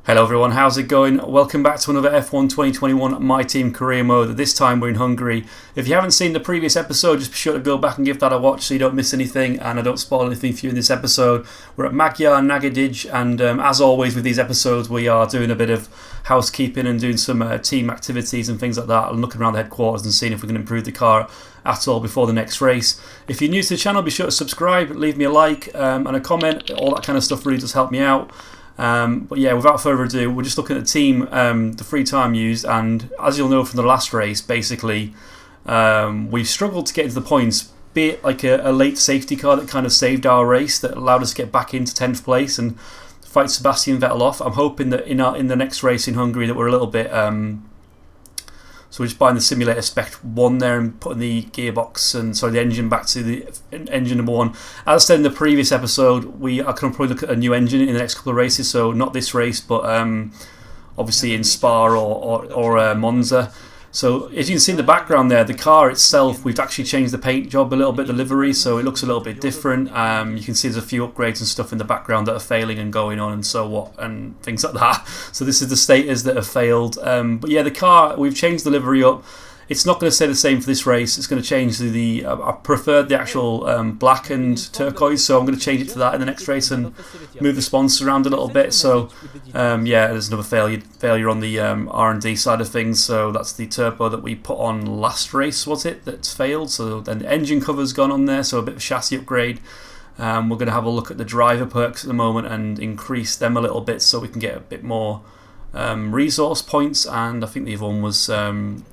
Hello everyone, how's it going? Welcome back to another F1 2021 My Team Career Mode. This time we're in Hungary. If you haven't seen the previous episode, just be sure to go back and give that a watch so you don't miss anything and I don't spoil anything for you in this episode. We're at Magyar, Nagydij, and as always with these episodes we are doing a bit of housekeeping and doing some team activities and things like that and looking around the headquarters and seeing if we can improve the car at all before the next race. If you're new to the channel, be sure to subscribe, leave me a like and a comment. All that kind of stuff really does help me out. But yeah, without further ado, we're just looking at the team, the free time used, and as you'll know from the last race, basically we've struggled to get into the points, be it like a late safety car that kind of saved our race, that allowed us to get back into 10th place and fight Sebastian Vettel off. I'm hoping that in the next race in Hungary that we're a little bit... So we're just buying the simulator spec 1 there and putting the gearbox and the engine back to the engine number 1. As I said in the previous episode, I can probably look at a new engine in the next couple of races. So not this race, but obviously in Spa or Monza. So as you can see in the background there, the car itself, we've actually changed the paint job a little bit, the livery, so it looks a little bit different. You can see there's a few upgrades and stuff in the background that are failing and going on and so what and things like that. So this is the status that have failed. But yeah, the car, we've changed the livery up. It's not going to stay the same for this race. It's going to change to the... I preferred the actual black and turquoise, so I'm going to change it to that in the next race and move the sponsors around a little bit. So yeah, there's another failure on the R&D side of things. So that's the turbo that we put on last race, was it, that's failed. So then the engine cover's gone on there, so a bit of a chassis upgrade. We're going to have a look at the driver perks at the moment and increase them a little bit so we can get a bit more resource points, and I think the other one was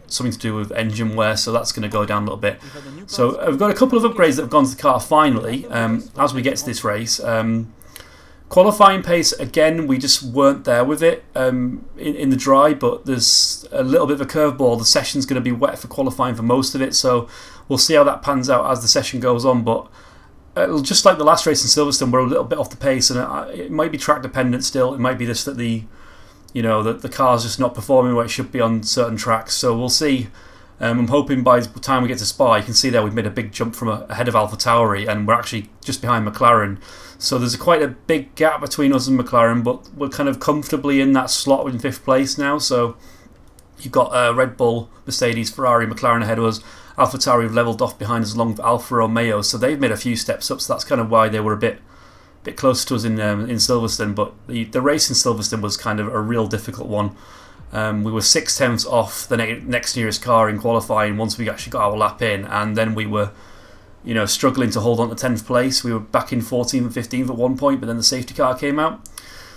something to do with engine wear, so that's going to go down a little bit. So I've got a couple of upgrades that have gone to the car finally as we get to this race. Qualifying pace, again, we just weren't there with it in the dry, but there's a little bit of a curveball. The session's going to be wet for qualifying for most of it, so we'll see how that pans out as the session goes on. But just like the last race in Silverstone, we're a little bit off the pace, and it might be track dependent still. It might be just that the car's just not performing where it should be on certain tracks, so we'll see. I'm hoping by the time we get to Spa, you can see there we've made a big jump from ahead of AlphaTauri, and we're actually just behind McLaren. So there's quite a big gap between us and McLaren, but we're kind of comfortably in that slot in 5th place now. So you've got Red Bull, Mercedes, Ferrari, McLaren ahead of us. AlphaTauri have levelled off behind us along with Alfa Romeo, so they've made a few steps up, so that's kind of why they were a bit closer to us in Silverstone. But the race in Silverstone was kind of a real difficult one. We were 6/10 off the next nearest car in qualifying once we actually got our lap in, and then we were struggling to hold on to 10th place. We were back in 14th and 15th at one point, but then the safety car came out.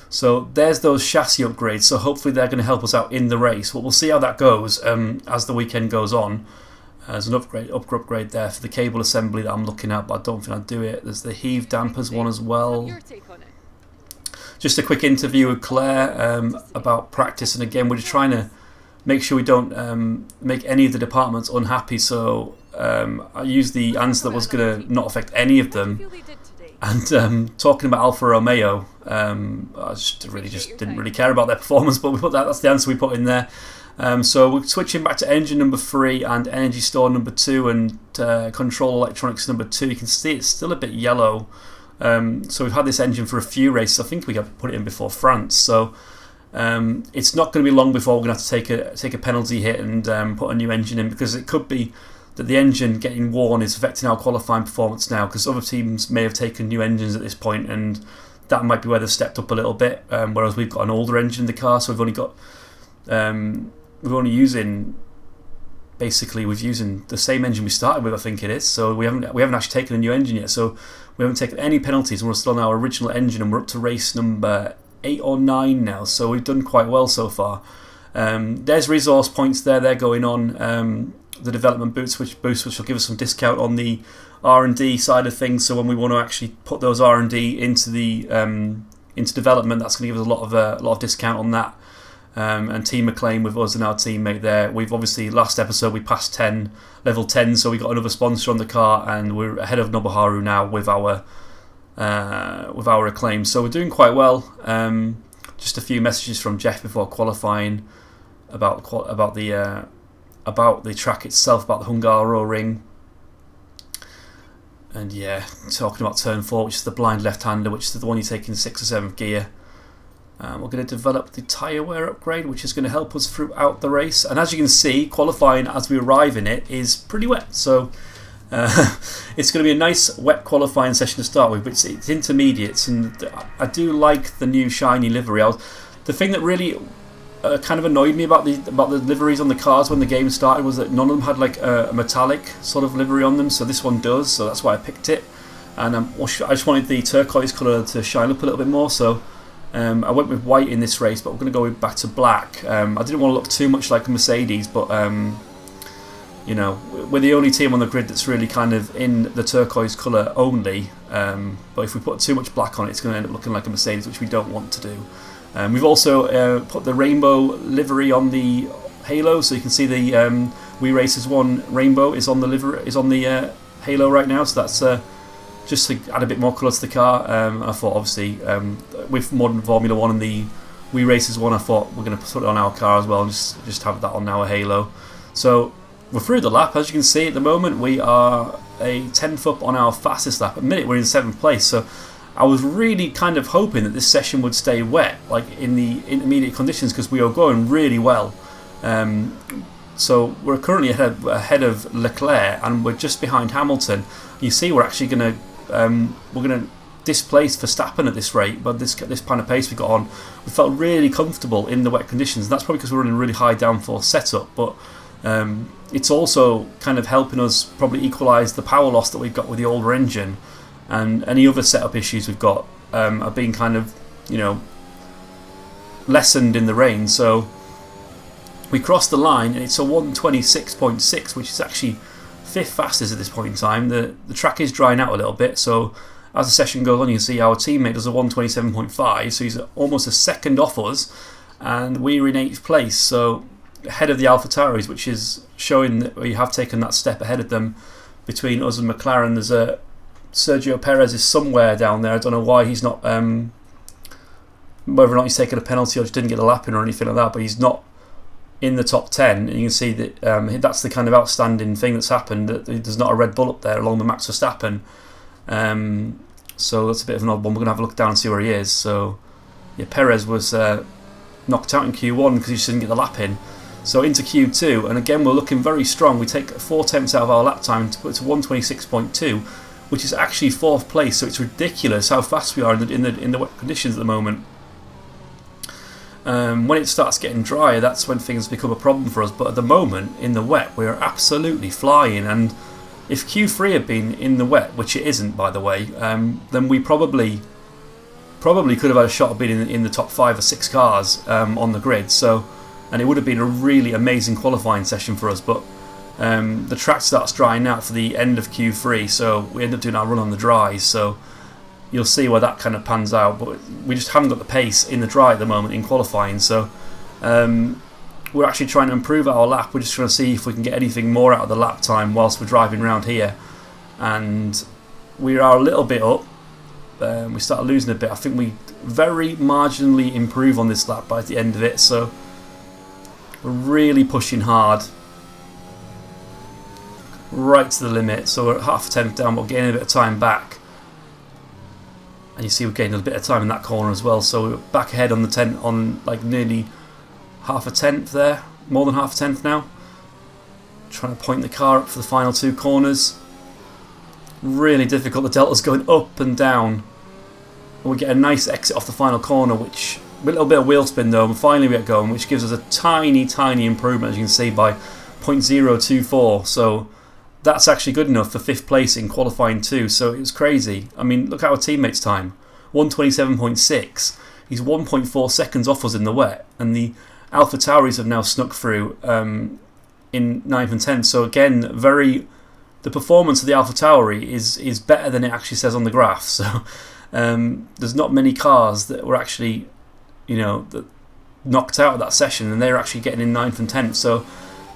So there's those chassis upgrades, so hopefully they're going to help us out in the race. But we'll see how that goes as the weekend goes on. There's an upgrade there for the cable assembly that I'm looking at, but I don't think I'd do it. There's the heave dampers one as well. Just a quick interview with Claire about practice, and again we're just trying to make sure we don't make any of the departments unhappy, so I used the answer that was going to not affect any of them. And talking about Alfa Romeo, I just didn't really care about their performance, but that's the answer we put in there. So we're switching back to engine number 3 and energy store number 2 and control electronics number 2. You can see it's still a bit yellow. So we've had this engine for a few races. I think we got to put it in before France. So it's not going to be long before we're going to have to take a penalty hit and put a new engine in, because it could be that the engine getting worn is affecting our qualifying performance now, because other teams may have taken new engines at this point, and that might be where they've stepped up a little bit, whereas we've got an older engine in the car, so we're only using the same engine we started with, I think it is. So we haven't actually taken a new engine yet, so we haven't taken any penalties, and we're still on our original engine, and we're up to race number 8 or 9 now, so we've done quite well so far. There's resource points there, they're going on. The development boost which will give us some discount on the R&D side of things, so when we want to actually put those R&D into development, that's going to give us a lot of discount on that. And Team ACCLAIM with us and our teammate there. We've obviously, last episode we passed level 10, so we got another sponsor on the car, and we're ahead of Nobuharu now with our ACCLAIM. So we're doing quite well. Just a few messages from Jeff before qualifying about the track itself, about the Hungaroring. And yeah, talking about turn 4, which is the blind left-hander, which is the one you take in 6th or 7th gear. We're going to develop the tyre wear upgrade, which is going to help us throughout the race. And as you can see, qualifying as we arrive in it is pretty wet. So it's going to be a nice wet qualifying session to start with, but it's intermediates. And I do like the new shiny livery. The thing that really kind of annoyed me about the liveries on the cars when the game started was that none of them had like a metallic sort of livery on them. So this one does, so that's why I picked it. And I just wanted the turquoise colour to shine up a little bit more. So I went with white in this race, but we're going to go back to black. I didn't want to look too much like a Mercedes, but you know, we're the only team on the grid that's really kind of in the turquoise colour only. But if we put too much black on it, it's going to end up looking like a Mercedes, which we don't want to do. We've also put the rainbow livery on the halo, so you can see the We Racers 1 rainbow is on the halo right now. So that's just to add a bit more colour to the car. I thought obviously with modern Formula 1 and the We Racers 1, I thought we're going to put it on our car as well and just have that on our halo. So we're through the lap. As you can see at the moment, we are a 10th up on our fastest lap. At the minute we're in 7th place, so I was really kind of hoping that this session would stay wet, like in the intermediate conditions, because we are going really well. So we're currently ahead of Leclerc, and we're just behind Hamilton. You see, we're actually going to displace Verstappen at this rate, but this kind of pace we got on, we felt really comfortable in the wet conditions. And that's probably because we're running a really high downforce setup, but it's also kind of helping us probably equalise the power loss that we've got with the older engine, and any other setup issues we've got are being kind of, you know, lessened in the rain. So we crossed the line, and it's a 126.6, which is actually 5th fastest at this point in time. The track is drying out a little bit, so as the session goes on, you can see our teammate does a 127.5, so he's almost a second off us, and we're in 8th place, so ahead of the AlphaTauris, which is showing that we have taken that step ahead of them. Between us and McLaren, there's a Sergio Perez is somewhere down there. I don't know why he's not, whether or not he's taken a penalty or just didn't get a lap in or anything like that, but he's not in the top 10, and you can see that that's the kind of outstanding thing that's happened, that there's not a Red Bull up there along with Max Verstappen. So that's a bit of an odd one. We're going to have a look down and see where he is. So yeah, Perez was knocked out in Q1 because he just didn't get the lap in. So into Q2, and again we're looking very strong. We take 4 tenths out of our lap time to put it to 126.2, which is actually 4th place. So it's ridiculous how fast we are in the wet conditions at the moment. When it starts getting drier, that's when things become a problem for us. But at the moment, in the wet, we are absolutely flying. And if Q3 had been in the wet, which it isn't, by the way, then we probably could have had a shot of being in the top 5 or 6 cars on the grid. So, and it would have been a really amazing qualifying session for us. But the track starts drying out for the end of Q3, so we end up doing our run on the dries. So you'll see where that kind of pans out, but we just haven't got the pace in the dry at the moment in qualifying. So we're actually trying to improve our lap. We're just trying to see if we can get anything more out of the lap time whilst we're driving around here, and we are a little bit up. We start losing a bit. I think we very marginally improve on this lap by the end of it, so we're really pushing hard right to the limit. So we're at half a tenth down, but we're getting a bit of time back. And you see we're getting a bit of time in that corner as well. So we're back ahead on the 10, on like nearly half a tenth there, more than half a tenth now. Trying to point the car up for the final 2 corners. Really difficult. The delta's going up and down. And we get a nice exit off the final corner, which with a little bit of wheel spin though, and finally we get going, which gives us a tiny improvement, as you can see, by 0.024. So that's actually good enough for 5th place in qualifying 2. So it was crazy. I mean, look at our teammate's time, 127.6. He's 1.4 seconds off us in the wet, and the AlphaTauris have now snuck through in 9th and 10th. So again, the performance of the AlphaTauri is better than it actually says on the graph. So there's not many cars that were actually, that knocked out of that session, and they're actually getting in 9th and 10th. So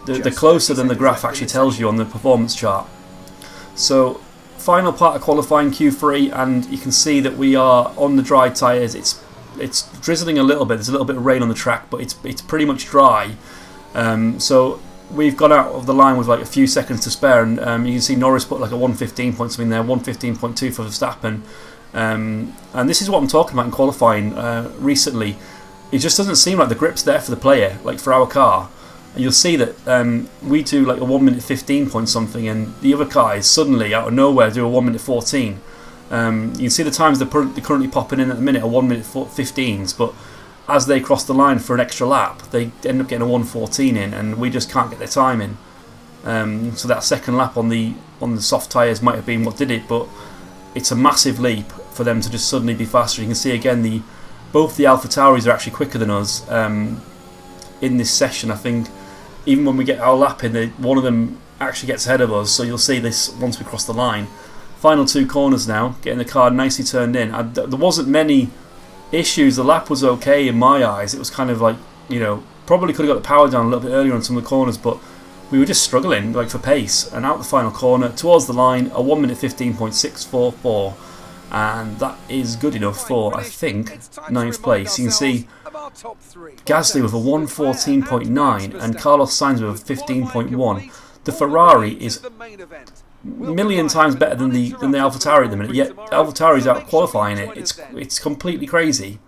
they're closer than the graph actually tells you on the performance chart. So final part of qualifying Q3, and you can see that we are on the dry tyres. It's drizzling a little bit. There's a little bit of rain on the track, but it's pretty much dry. So we've gone out of the line with like a few seconds to spare, and you can see Norris put like a 115 point something there, 115.2 for Verstappen. And this is what I'm talking about in qualifying recently. it just doesn't seem like the grip's there for the player, like for our car. And you'll see that we do like a 1 minute 15 point something, and the other car is suddenly out of nowhere do a 1 minute 14. You can see the times they're currently popping in at the minute are 1 minute 15s, but as they cross the line for an extra lap, they end up getting a 1:14 in, and we just can't get their time in. So that second lap on the soft tyres might have been what did it, but it's a massive leap for them to just suddenly be faster. You can see again both the AlphaTauris are actually quicker than us in this session. I think even when we get our lap in, one of them actually gets ahead of us, so you'll see this once we cross the line. Final 2 corners now, getting the car nicely turned in. There wasn't many issues. The lap was okay in my eyes. It was kind of like, you know, probably could have got the power down a little bit earlier on some of the corners, but we were just struggling like for pace. And out the final corner towards the line, a 1 minute 15.644, and that is good enough for, I think, 9th place. You can see Gasly with a 1:14.9 and Carlos Sainz with a 15.1. The Ferrari is a million times better than the AlphaTauri at the minute, yet AlphaTauri's out qualifying it. It's completely crazy.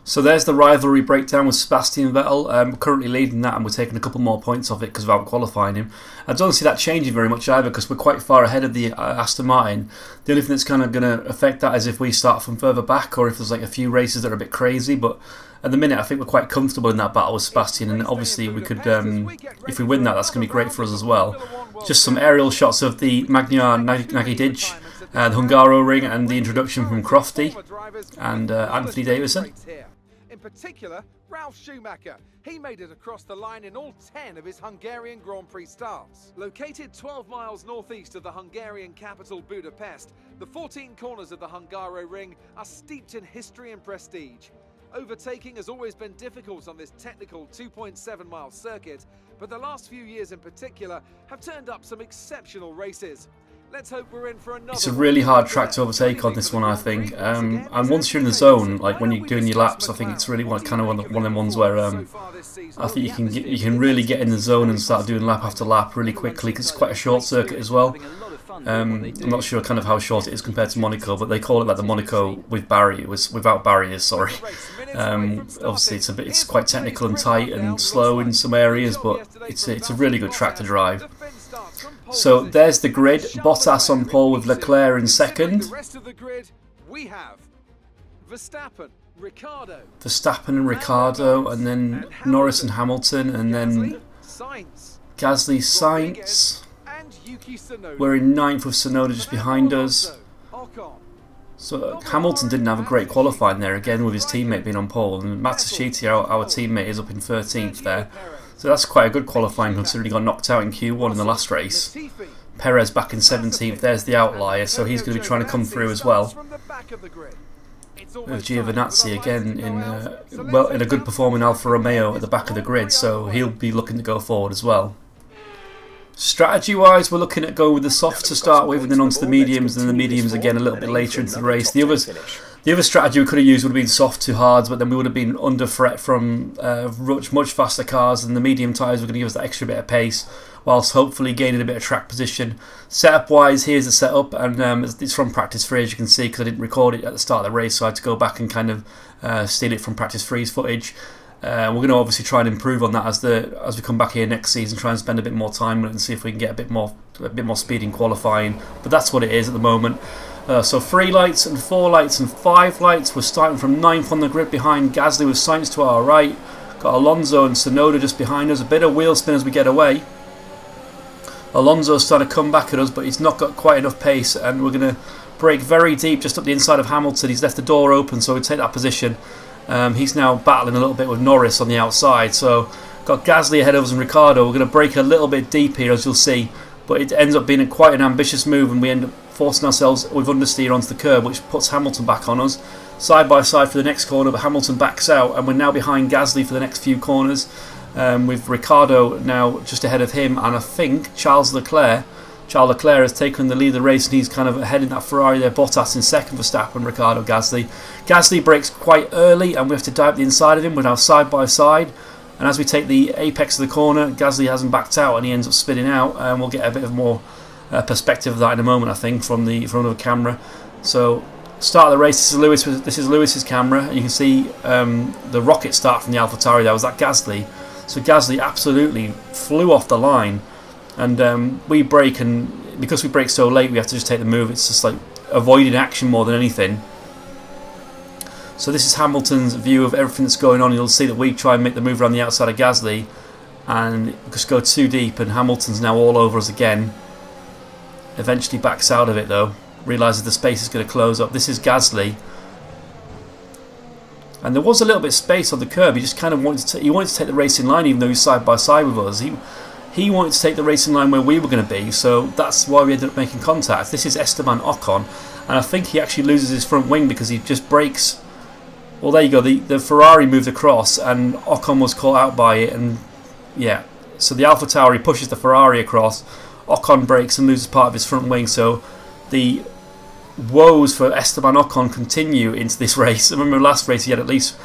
So there's the rivalry breakdown with Sebastian Vettel. We're currently leading that, and we're taking a couple more points off it because of out qualifying him. I don't see that changing very much either because we're quite far ahead of the Aston Martin. The only thing that's kind of going to affect that is if we start from further back, or if there's like a few races that are a bit crazy. But at the minute, I think we're quite comfortable in that battle with Sebastian, and obviously we could, if we win that, that's going to be great for us as well. Just some aerial shots of the Magyar Nagydij, the Hungaroring, and the introduction from Crofty and Anthony Davison. In particular, Ralf Schumacher. He made it across the line in all 10 of his Hungarian Grand Prix starts. Located 12 miles northeast of the Hungarian capital Budapest, the 14 corners of the Hungaroring are steeped in history and prestige. Overtaking has always been difficult on this technical 2.7-mile circuit, but the last few years in particular have turned up some exceptional races. Let's hope we're in for another. It's a really hard track to overtake on this one, I think. And once you're in the zone, like when you're doing your laps, I think it's really one of them ones where I think you can really get in the zone and start doing lap after lap really quickly because it's quite a short circuit as well. I'm not sure kind of how short it is compared to Monaco, but they call it like the Monaco without barriers. Sorry. Obviously, it's quite technical and tight and slow in some areas, but it's a really good track to drive. So there's the grid. Bottas on pole with Leclerc in second. The rest of the grid, we have Verstappen, Ricciardo, and Ricciardo, and then Norris and Hamilton, and then Gasly, Sainz. We're in 9th with Tsunoda just behind us. So Hamilton didn't have a great qualifying there again with his teammate being on pole, and Matsushita, our teammate, is up in 13th there. So that's quite a good qualifying considering he got knocked out in Q1 in the last race. Perez back in 17th, there's the outlier, so he's going to be trying to come through as well. With Giovinazzi again in a good performing Alfa Romeo at the back of the grid, so he'll be looking to go forward as well. Strategy wise, we're looking at going with the softs to start with and then onto the mediums, and then the mediums again a little bit later into the race. The other strategy we could have used would have been soft to hards, but then we would have been under threat from much faster cars, and the medium tyres were going to give us that extra bit of pace, whilst hopefully gaining a bit of track position. Setup wise, here's the setup, and it's from practice 3 as you can see, because I didn't record it at the start of the race, so I had to go back and kind of steal it from practice 3's footage. We're going to obviously try and improve on that as we come back here next season, try and spend a bit more time on it and see if we can get a bit more speed in qualifying. But that's what it is at the moment. So 3 lights and 4 lights and 5 lights. We're starting from 9th on the grid behind Gasly with Sainz to our right. Got Alonso and Tsunoda just behind us. A bit of wheel spin as we get away. Alonso's starting to come back at us, but he's not got quite enough pace, and we're going to brake very deep just up the inside of Hamilton. He's left the door open, so we take that position. He's now battling a little bit with Norris on the outside, so got Gasly ahead of us and Ricciardo. We're going to brake a little bit deep here, as you'll see, but it ends up being quite an ambitious move, and we end up forcing ourselves with understeer onto the curb, which puts Hamilton back on us. Side by side for the next corner, but Hamilton backs out, and we're now behind Gasly for the next few corners, with Ricciardo now just ahead of him, and I think Charles Leclerc has taken the lead of the race, and he's kind of ahead in that Ferrari there. Bottas in second, Verstappen, Ricciardo, Gasly. Gasly brakes quite early, and we have to dive the inside of him. We're now side by side, and as we take the apex of the corner, Gasly hasn't backed out, and he ends up spinning out, and we'll get a bit of more perspective of that in a moment, I think, from another camera. So Start of the race. This is Lewis's camera, and you can see the rocket start from the AlphaTauri. That was that Gasly. So Gasly absolutely flew off the line, and we brake, and because we brake so late, we have to just take the move. It's just like avoiding action more than anything. So this is Hamilton's view of everything that's going on. You'll see that we try and make the move around the outside of Gasly and just go too deep, and Hamilton's now all over us again. Eventually backs out of it though, realises the space is going to close up. This is Gasly, and there was a little bit of space on the curb. He just kind of wanted to take the racing line, even though he's side by side with us. He wanted to take the racing line where we were going to be, so that's why we ended up making contact. This is Esteban Ocon, and I think he actually loses his front wing because he just brakes. Well, there you go. The Ferrari moved across, and Ocon was caught out by it, and yeah. So the AlphaTauri pushes the Ferrari across. Ocon brakes and loses part of his front wing. So the woes for Esteban Ocon continue into this race. I remember last race he had at least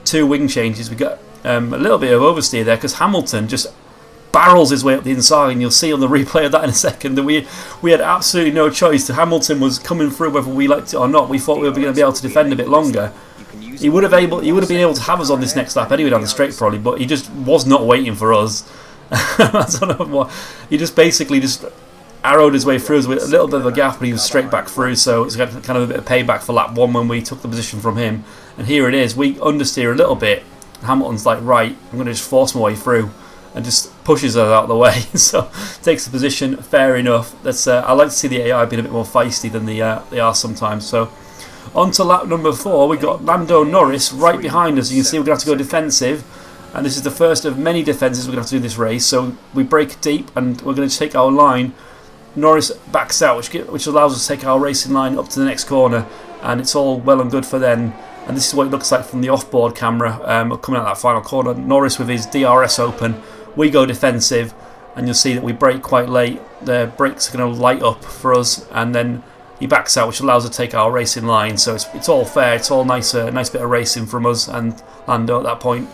2 wing changes. We got a little bit of oversteer there because Hamilton just barrels his way up the inside, and you'll see on the replay of that in a second that we had absolutely no choice. Hamilton was coming through whether we liked it or not. We thought we were going to be able to defend a bit longer. He would have been able to have us on this next lap anyway down the straight probably, but he just was not waiting for us. I don't know what. He just basically just arrowed his way through us with a little bit of a gap, but he was straight back through. So it's kind of a bit of payback for lap 1 when we took the position from him. And here it is. We understeer a little bit. Hamilton's like, right, I'm going to just force my way through, and just pushes us out of the way. So takes the position. Fair enough. That's I like to see the AI being a bit more feisty than they are sometimes. So on to lap number 4, we got Lando Norris right behind us. You can see we're going to have to go defensive, and this is the first of many defences we're going to have to do this race. So we brake deep, and we're going to take our line. Norris backs out, which allows us to take our racing line up to the next corner, and it's all well and good for then. And this is what it looks like from the off-board camera coming out that final corner. Norris with his DRS open. We go defensive, and you'll see that we brake quite late. The brakes are going to light up for us, and then he backs out, which allows us to take our racing line. So it's all fair. It's all nice bit of racing from us and Lando at that point.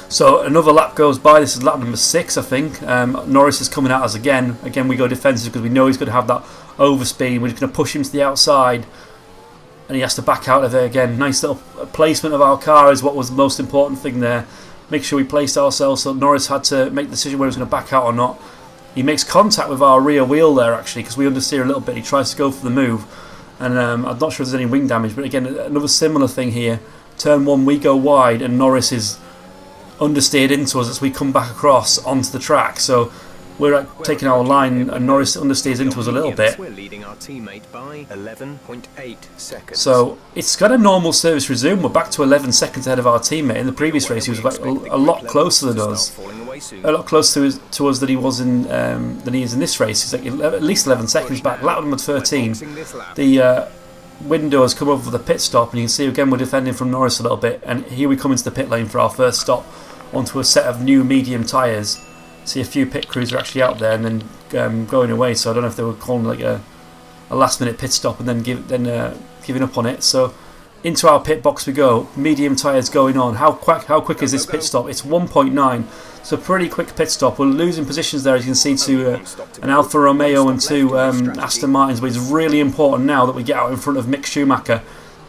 So another lap goes by. This is lap number 6, I think. Norris is coming at us again. Again, we go defensive because we know he's going to have that overspeed. We're just going to push him to the outside, and he has to back out of it again. Nice little placement of our car is what was the most important thing there. Make sure we placed ourselves so Norris had to make the decision whether he was going to back out or not. He makes contact with our rear wheel there actually because we understeer a little bit. He tries to go for the move, and I'm not sure if there's any wing damage, but again another similar thing here. Turn 1 we go wide, and Norris is understeered into us as we come back across onto the track. So we're taking our line, and Norris understeers into us a little bit. We're leading our teammate by 11.8 seconds. So it's got a normal service resume. We're back to 11 seconds ahead of our teammate. In the previous race, he was a lot closer than us. A lot closer to us than he was in than he is in this race. He's like at least 11 seconds back. Lap number 13. The window has come over the pit stop, and you can see again we're defending from Norris a little bit. And here we come into the pit lane for our first stop onto a set of new medium tyres. See a few pit crews are actually out there and then going away. So I don't know if they were calling like a last minute pit stop and then giving up on it. So into our pit box we go. Medium tyres going on. How quick is this pit stop? It's 1.9. So pretty quick pit stop. We're losing positions there, as you can see, to an Alfa Romeo and 2 Aston Martins. But it's really important now that we get out in front of Mick Schumacher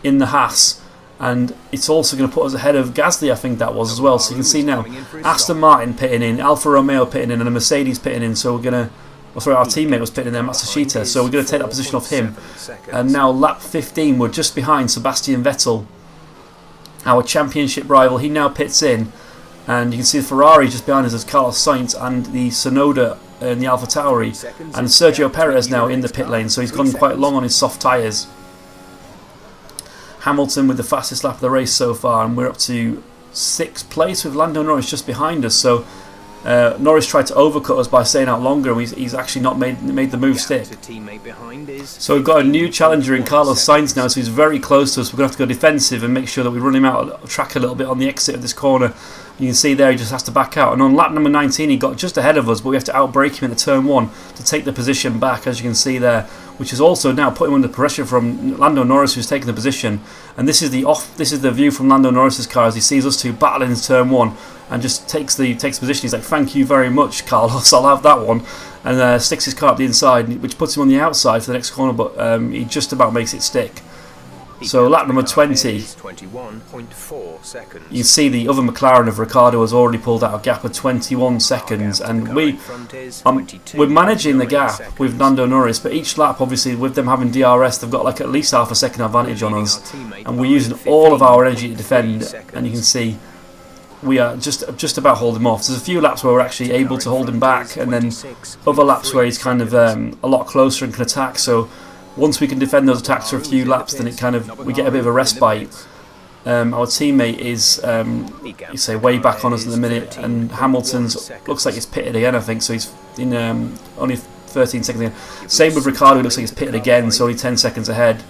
in the Haas. And it's also going to put us ahead of Gasly, I think that was as well. So you can see now Aston Martin pitting in, Alfa Romeo pitting in, and a Mercedes pitting in. So we're going to, our teammate was pitting in there, Matsushita. So we're going to take that position off him. And now lap 15, we're just behind Sebastian Vettel, our championship rival. He now pits in, and you can see the Ferrari just behind us as Carlos Sainz and the Sonoda and the AlphaTauri. And Sergio Perez now in the pit lane, so he's gone quite long on his soft tyres. Hamilton with the fastest lap of the race so far, and we're up to 6th place with Lando Norris just behind us. So Norris tried to overcut us by staying out longer, and he's actually not made the move stick. So we've got a new challenger in Carlos Sainz now, so he's very close to us. We're going to have to go defensive and make sure that we run him out of track a little bit on the exit of this corner. You can see there he just has to back out, and on lap number 19 he got just ahead of us, but we have to outbrake him into turn 1 to take the position back, as you can see there, which is also now putting him under pressure from Lando Norris, who's taking the position. And this is the view from Lando Norris's car as he sees us two battling in turn 1. and just takes the position. He's like, "Thank you very much, Carlos. I'll have that one," and sticks his car up the inside, which puts him on the outside for the next corner. But he just about makes it stick. So lap number 20, 21.4 seconds. you see the other McLaren of Ricciardo has already pulled out a gap of 21 seconds, and we're managing the gap with Lando Norris, but each lap, obviously, with them having DRS, they've got like at least half a second advantage on us, and we're using all of our energy to defend, and you can see we are just about holding him off. There's a few laps where we're actually able to hold him back, and then other laps where he's kind of a lot closer and can attack, so once we can defend those attacks for a few laps, then we get a bit of a respite. Our teammate is, you say, way back on us at the minute, and Hamilton's looks like he's pitted again, I think, so he's in only 13 seconds again. Same with Ricciardo, looks like he's pitted again, so only 10 seconds ahead.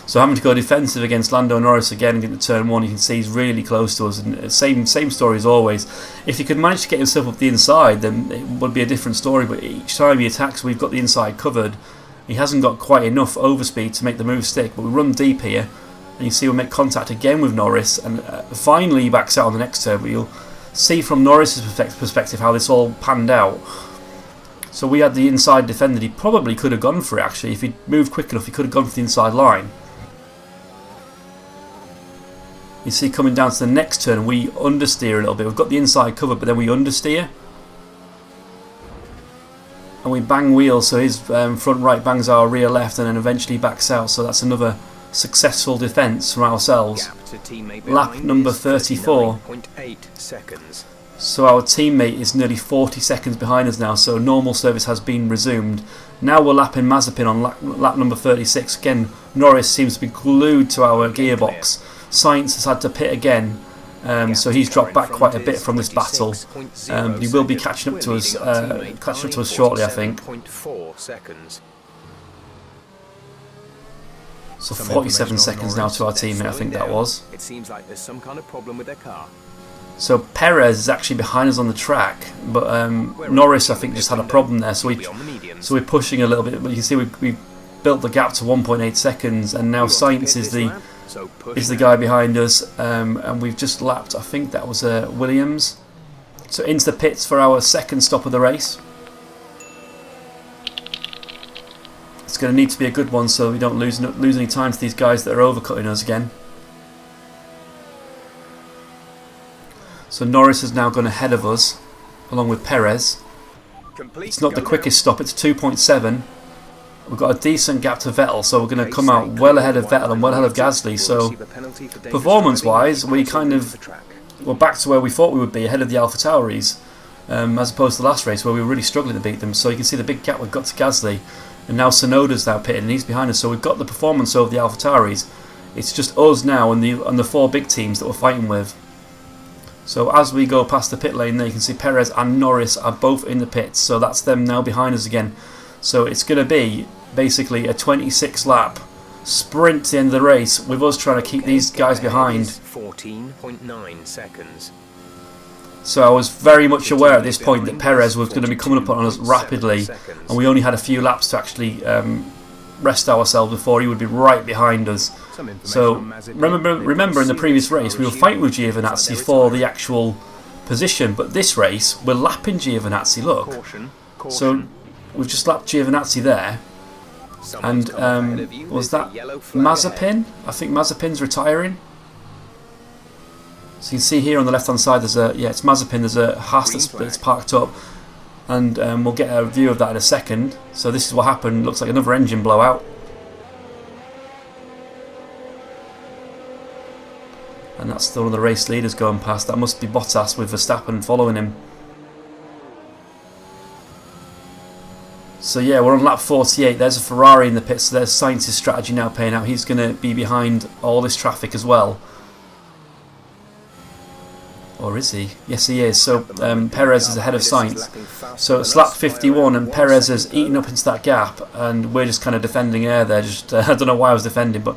So having to go defensive against Lando Norris again into turn 1, you can see he's really close to us, and same story as always. If he could manage to get himself up the inside, then it would be a different story, but each time he attacks, we've got the inside covered. He hasn't got quite enough overspeed to make the move stick, but we run deep here, and you see we make contact again with Norris, and finally he backs out on the next turn, but you'll see from Norris's perspective how this all panned out. So we had the inside defender. He probably could have gone for it, actually. If he'd moved quick enough, he could have gone for the inside line. You see coming down to the next turn, we understeer a little bit. We've got the inside covered, but then we understeer. And we bang wheels, so his front right bangs our rear left, and then eventually backs out. So that's another successful defence from ourselves. Lap number 34. So our teammate is nearly 40 seconds behind us now, so normal service has been resumed. Now we're lapping Mazepin on lap number 36. Again, Norris seems to be glued to our gearbox. Sainz has had to pit again, so he's dropped back quite a bit from this battle. He will be catching up to us shortly, I think. So 47 seconds now to our teammate, I think that was. It seems like there's some kind of problem with their car. So Perez is actually behind us on the track, but Norris, I think, just had a problem there. So we're pushing a little bit, but you can see we built the gap to 1.8 seconds, and now Sainz is the guy behind us, and we've just lapped, I think that was Williams. So into the pits for our second stop of the race. It's going to need to be a good one so we don't lose any time to these guys that are overcutting us again. So Norris has now gone ahead of us, along with Perez. It's not the quickest stop, it's 2.7. We've got a decent gap to Vettel, so we're going to come out well ahead of Vettel and well ahead of Gasly. So performance-wise, we're back to where we thought we would be, ahead of the AlphaTauris, as opposed to the last race where we were really struggling to beat them. So you can see the big gap we've got to Gasly, and now Tsunoda's now pitted and he's behind us. So we've got the performance over the AlphaTauris. It's just us now and the four big teams that we're fighting with. So as we go past the pit lane there, you can see Perez and Norris are both in the pits. So that's them now behind us again. So it's going to be basically a 26 lap sprint to the end of the race with us trying to keep these guys behind. 14.9 seconds. So I was very much aware at this point that Perez was going to be coming up on us rapidly, and we only had a few laps to actually rest ourselves before he would be right behind us. So remember in the previous race we were fighting with Giovinazzi for the actual position, but this race we're lapping Giovinazzi, look. So we've just lapped Giovinazzi there, and was that Mazepin? I think Mazepin's retiring. So you can see here on the left hand side there's it's Mazepin, there's a Haas that's parked up, and we'll get a view of that in a second. So this is what happened, looks like another engine blowout. And that's still one of the race leaders going past. That must be Bottas with Verstappen following him. So yeah, we're on lap 48. There's a Ferrari in the pits. So there's Sainz's strategy now paying out. He's going to be behind all this traffic as well. Or is he? Yes, he is. So Perez is ahead of Sainz. So it's lap 51 and Perez has eaten up into that gap, and we're just kind of defending air there. Just I don't know why I was defending, but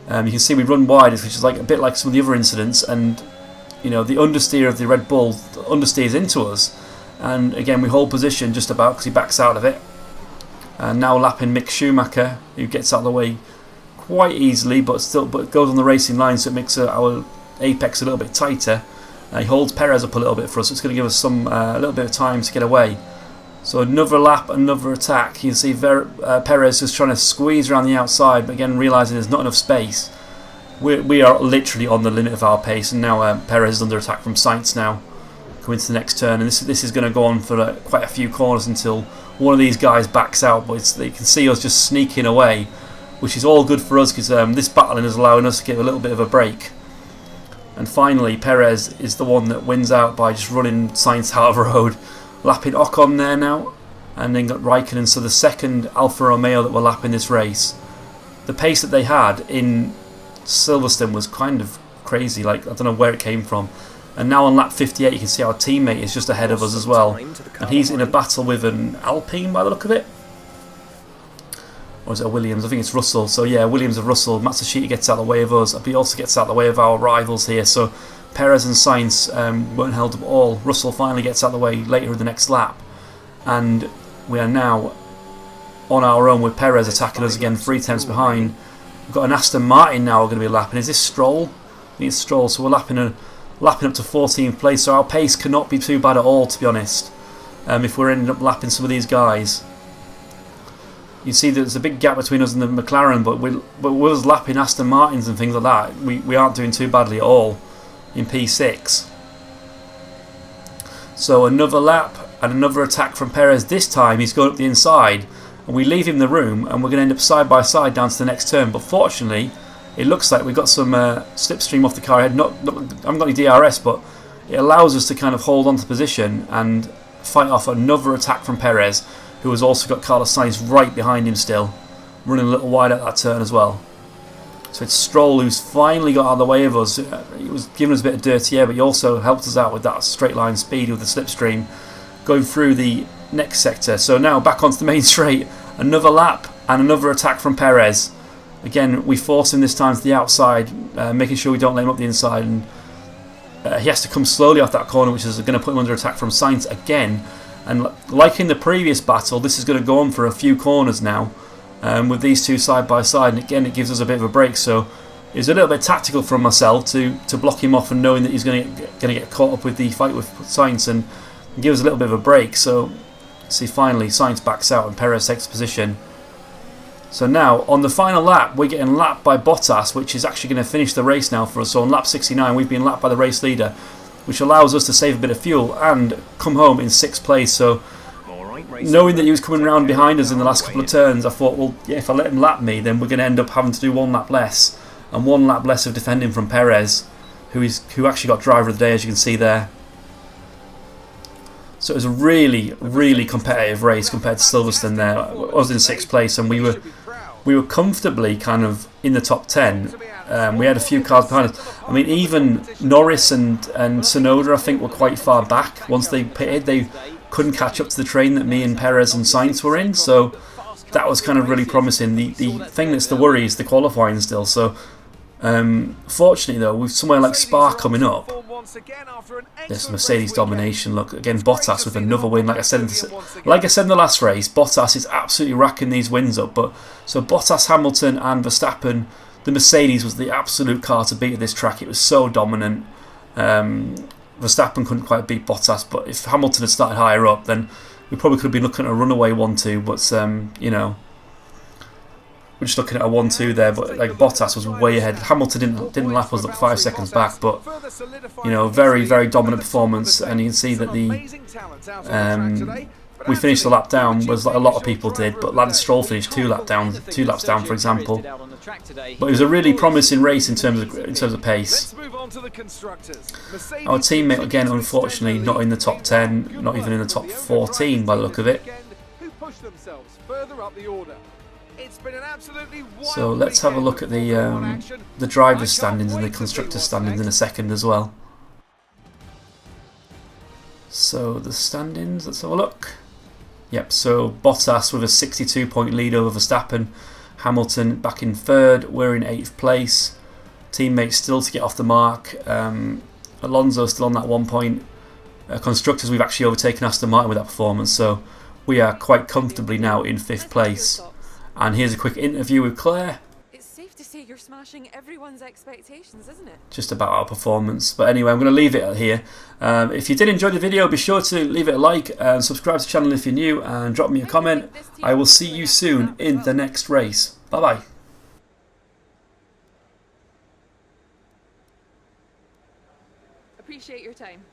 you can see we run wide, which is like a bit like some of the other incidents, and you know the understeer of the Red Bull understeers into us, and again we hold position just about because he backs out of it. And now lapping Mick Schumacher, who gets out of the way quite easily, but goes on the racing line, so it makes our apex a little bit tighter. He holds Perez up a little bit for us, so it's going to give us a little bit of time to get away. So another lap, another attack. You can see Perez just trying to squeeze around the outside, but again realising there's not enough space. We are literally on the limit of our pace, and now Perez is under attack from Sainz now, coming to the next turn, and this is going to go on for quite a few corners until one of these guys backs out, but they can see us just sneaking away, which is all good for us because this battling is allowing us to get a little bit of a break. And finally, Perez is the one that wins out by just running Sainz out of the road, lapping Ocon there now, and then got Raikkonen. So the second Alfa Romeo that were lapping this race. The pace that they had in Silverstone was kind of crazy. Like, I don't know where it came from. And now on lap 58, you can see our teammate is just ahead of us as well, and he's in a battle with an Alpine by the look of it. Or is it a Williams? I think it's Russell. So yeah, Williams of Russell. Matsushita gets out of the way of us, but he also gets out of the way of our rivals here. So Perez and Sainz weren't held up at all. Russell finally gets out of the way later in the next lap, and we are now on our own with Perez attacking us again, 3 tenths behind. We've got an Aston Martin now we're going to be lapping. Is this Stroll? I think it's Stroll. So we're lapping up to 14th place. So our pace cannot be too bad at all, to be honest. If we're ending up lapping some of these guys. You see there's a big gap between us and the McLaren, but with us lapping Aston Martins and things like that, we aren't doing too badly at all in P6. So another lap and another attack from Perez. This time he's going up the inside, and we leave him the room, and we're going to end up side by side down to the next turn. But fortunately, it looks like we've got some slipstream off the car ahead. I haven't got any DRS, but it allows us to kind of hold on to position and fight off another attack from Perez, who has also got Carlos Sainz right behind him still, running a little wide at that turn as well. So it's Stroll who's finally got out of the way of us. He was giving us a bit of dirty air, but he also helped us out with that straight line speed with the slipstream, going through the next sector. So now back onto the main straight, another lap and another attack from Perez. Again, we force him this time to the outside, making sure we don't let him up the inside, and he has to come slowly off that corner, which is going to put him under attack from Sainz again. And like in the previous battle, this is going to go on for a few corners now, with these two side by side, and again it gives us a bit of a break. So it was a little bit tactical from myself to block him off, and knowing that he's going to get caught up with the fight with Sainz, and give us a little bit of a break. So see, finally Sainz backs out and Perez takes position. So now on the final lap, we're getting lapped by Bottas, which is actually going to finish the race now for us. So on lap 69, we've been lapped by the race leader, which allows us to save a bit of fuel and come home in 6th place. So knowing that he was coming round behind us in the last couple of turns, I thought, well, yeah, if I let him lap me, then we're going to end up having to do 1 lap less, and 1 lap less of defending from Perez, who actually got driver of the day, as you can see there. So it was a really, really competitive race compared to Silverstone there. I was in 6th place, and we were comfortably kind of in the top 10. We had a few cars behind us. I mean, even Norris and Tsunoda, I think, were quite far back. Once they pitted, they couldn't catch up to the train that me and Perez and Sainz were in. So that was kind of really promising. The thing that's the worry is the qualifying still. So fortunately, though, with somewhere like Spa coming up, there's Mercedes domination. Look, again, Bottas with another win. Like I said in the last race, Bottas is absolutely racking these wins up. But so Bottas, Hamilton, and Verstappen. The Mercedes was the absolute car to beat at this track. It was so dominant. Verstappen couldn't quite beat Bottas, but if Hamilton had started higher up, then we probably could have been looking at a runaway 1-2. But you know, we're just looking at a 1-2 there. But like, Bottas was way ahead. Hamilton didn't lap us up 5 seconds back, but you know, very, very dominant performance. And you can see that we finished the lap down, was like a lot of people did, but Lance Stroll finished 2 laps down, for example. But it was a really promising race in terms of pace. Our teammate, again, unfortunately, not in the top 10, not even in the top 14 by the look of it. So let's have a look at the drivers' standings and the constructors' standings in a second as well. So the standings, let's have a look. Yep, so Bottas with a 62-point lead over Verstappen. Hamilton back in 3rd, we're in 8th place. Teammates still to get off the mark. Alonso still on that 1 point. Constructors, we've actually overtaken Aston Martin with that performance, so we are quite comfortably now in 5th place. And here's a quick interview with Claire. It's safe to say you're smashing everyone's expectations, isn't it? Just about our performance. But anyway, I'm going to leave it here. If you did enjoy the video, be sure to leave it a like and subscribe to the channel if you're new, and drop me a comment. I will see you soon in the next race. Bye bye. Appreciate your time.